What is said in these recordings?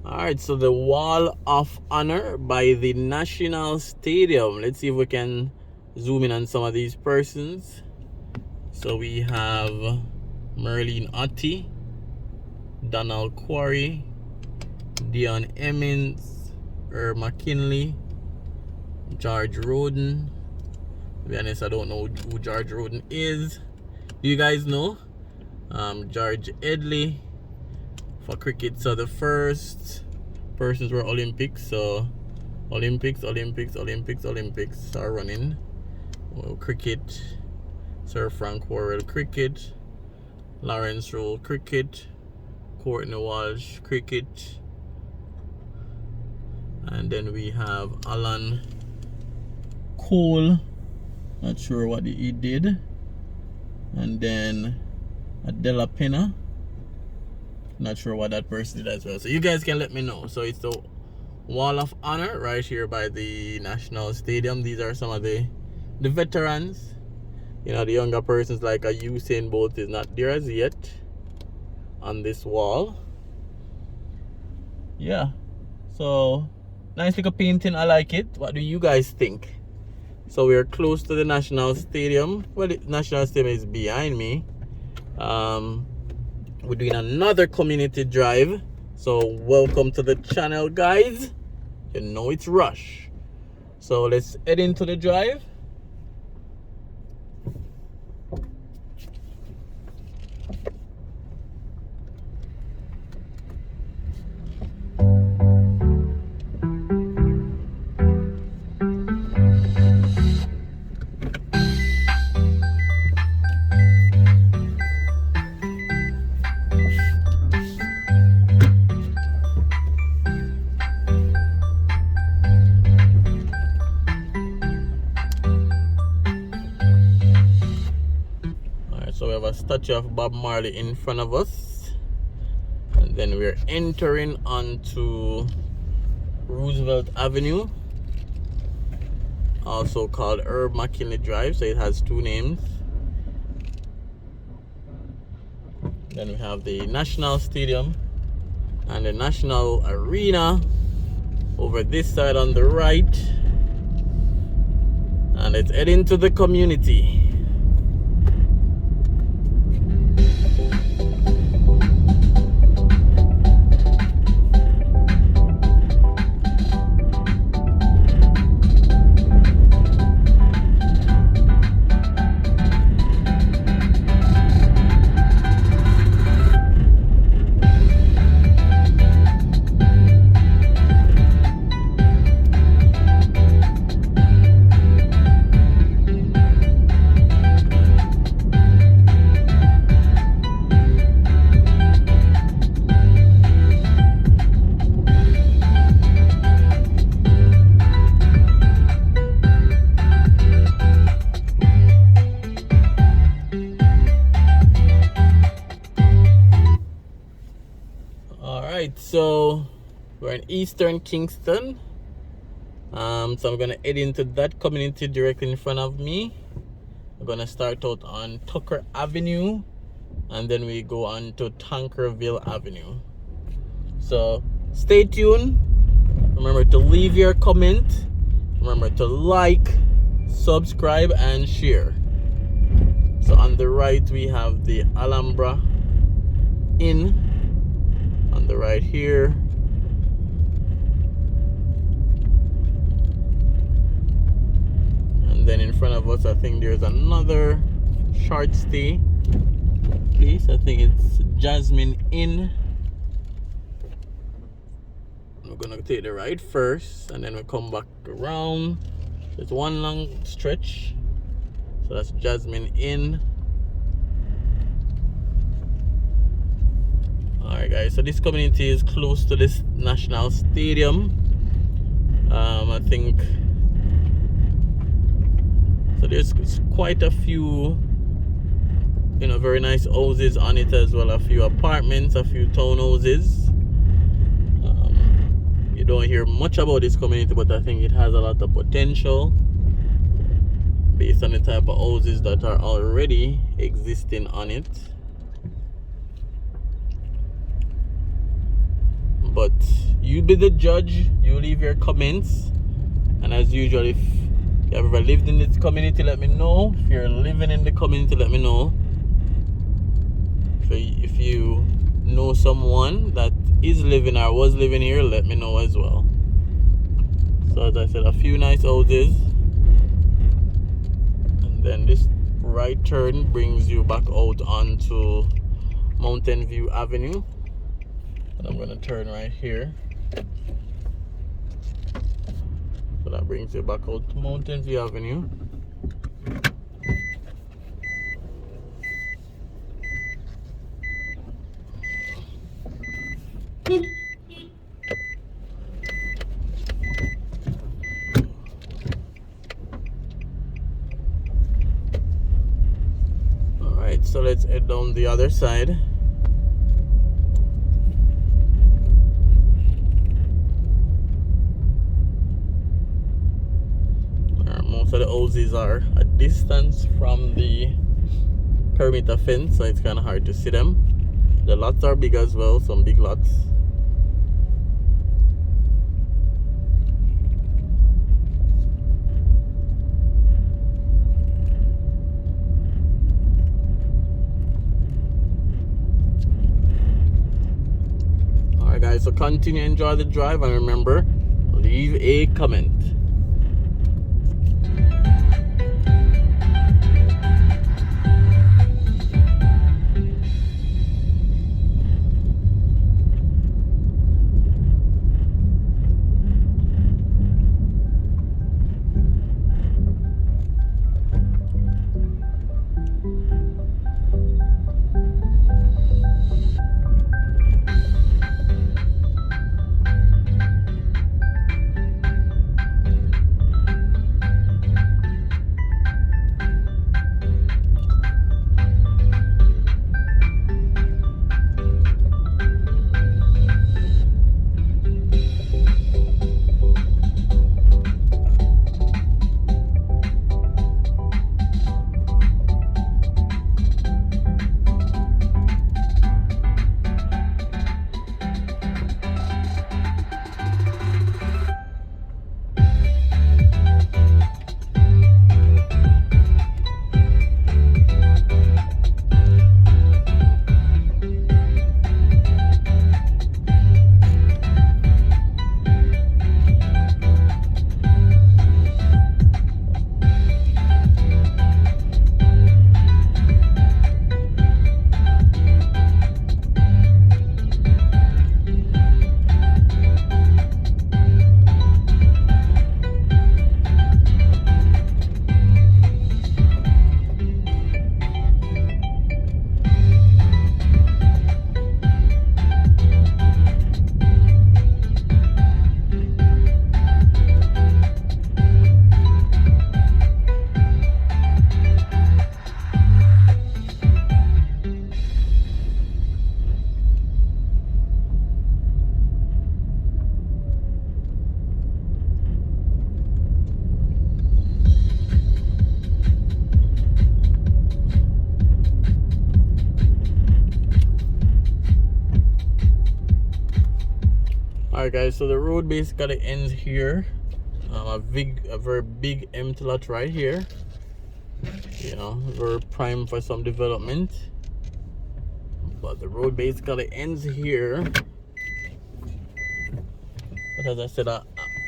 Alright, so the Wall of Honor by the National Stadium. Let's see if we can zoom in on some of these persons. So we have Merlene Otti, Donald Quarry, Dion Emmons, McKinley, George Roden. To be honest, I don't know who George Roden is. Do you guys know? George Edley for cricket. So the first persons were Olympics. So Olympics are running. Well, cricket, Sir Frank Worrell cricket, Lawrence Rowe cricket, Courtney Walsh cricket, and then we have Alan Cole, not sure what he did, and then Adela Pena, not sure what that person did as well. So you guys can let me know. So it's the Wall of Honor right here by the National Stadium. These are some of the veterans. You know, the younger persons like a Usain Bolt is not there as yet on this wall. Yeah, so nice little painting. I like it. What do you guys think? So we're close to the National Stadium. Well, the National Stadium is behind me. We're doing another community drive. So welcome to the channel, guys. You know it's Rush. So let's head into the drive. So we have a statue of Bob Marley in front of us, and then we're entering onto Roosevelt Avenue, also called Herb McKinley Drive, so it has two names. Then we have the National Stadium and the National Arena over this side on the right, and let's head into the community. So we're in Eastern Kingston. So I'm gonna head into that community directly in front of me. We're gonna start out on Tucker Avenue, and then we go on to Tankerville Avenue. So stay tuned. Remember to leave your comment. Remember to like, subscribe, and share. So on the right we have the Alhambra Inn. On the right here, and then in front of us I think there's another short stay place. I think it's Jasmine Inn. We're gonna take the right first, and then we come back around. There's one long stretch, so that's Jasmine Inn. Alright guys, so this community is close to this National Stadium. I think so there's quite a few, you know, very nice houses on it as well. A few apartments, a few townhouses. You don't hear much about this community, but I think it has a lot of potential based on the type of houses that are already existing on it. but you be the judge. You leave your comments, and as usual, if you ever lived in this community, let me know. If you're living in the community, let me know. If you know someone that is living or was living here, let me know as well. So as I said, a few nice houses, and then this right turn brings you back out onto Mountain View Avenue, and I'm gonna turn right here. So that brings you back out to Mountain View Avenue. Alright, so let's head down the other side. Most of the houses are a distance from the perimeter fence, so it's kind of hard to see them. The lots are big as well, some big lots. Alright guys, so continue to enjoy the drive, and remember, leave a comment. Alright guys, so the road basically ends here. A very big empty lot right here. You know, very prime for some development. But the road basically ends here. But as I said,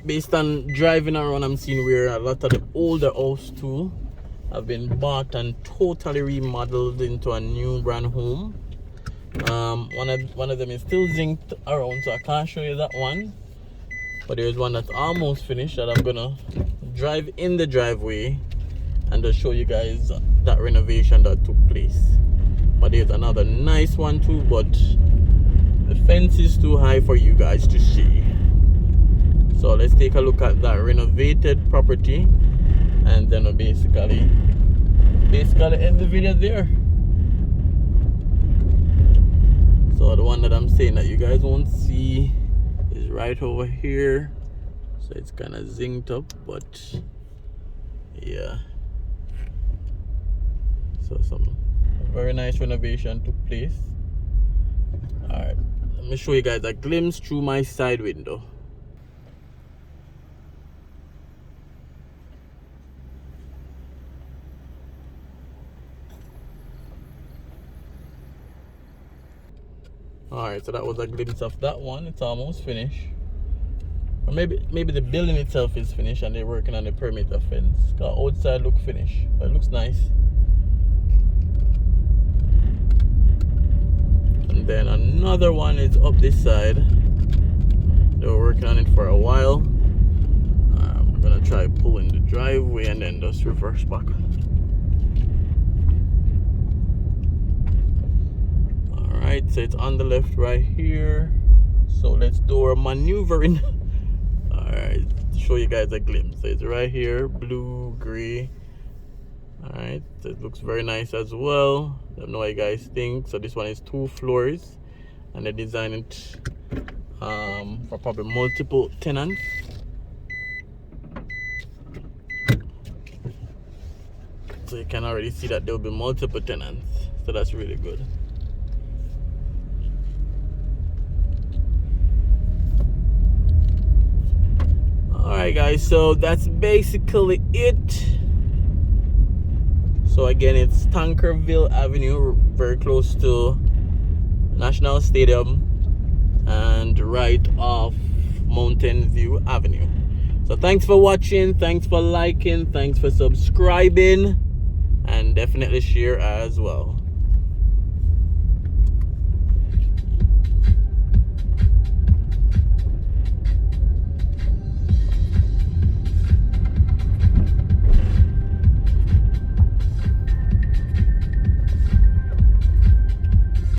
based on driving around, I'm seeing where a lot of the older houses too have been bought and totally remodeled into a new brand home. One of them is still zinced around, so I can't show you that one. But there's one that's almost finished that I'm gonna drive in the driveway and just show you guys that renovation that took place. But there's another nice one too, but the fence is too high for you guys to see. So let's take a look at that renovated property, and then we'll basically end the video there. So the one that I'm saying that you guys won't see is right over here. So it's kind of zinced up, but yeah. So some very nice renovation took place. Alright, Let me show you guys a glimpse through my side window. Alright, so that was a glimpse of that one. It's almost finished. Or maybe the building itself is finished and they're working on the perimeter fence. Cause outside look finished, but it looks nice. And then another one is up this side. They were working on it for a while. I'm gonna try pulling the driveway and then just reverse back. Alright, so it's on the left right here. So let's do our maneuvering. Alright, show you guys a glimpse. So it's right here, blue, gray. Alright, so it looks very nice as well. I don't know what you guys think. So this one is 2 floors and they designed it for probably multiple tenants. So you can already see that there will be multiple tenants. So that's really good. Alright guys, so that's basically it. So again, it's Tankerville Avenue, very close to National Stadium and right off Mountain View Avenue. So thanks for watching, thanks for liking, thanks for subscribing, and definitely share as well.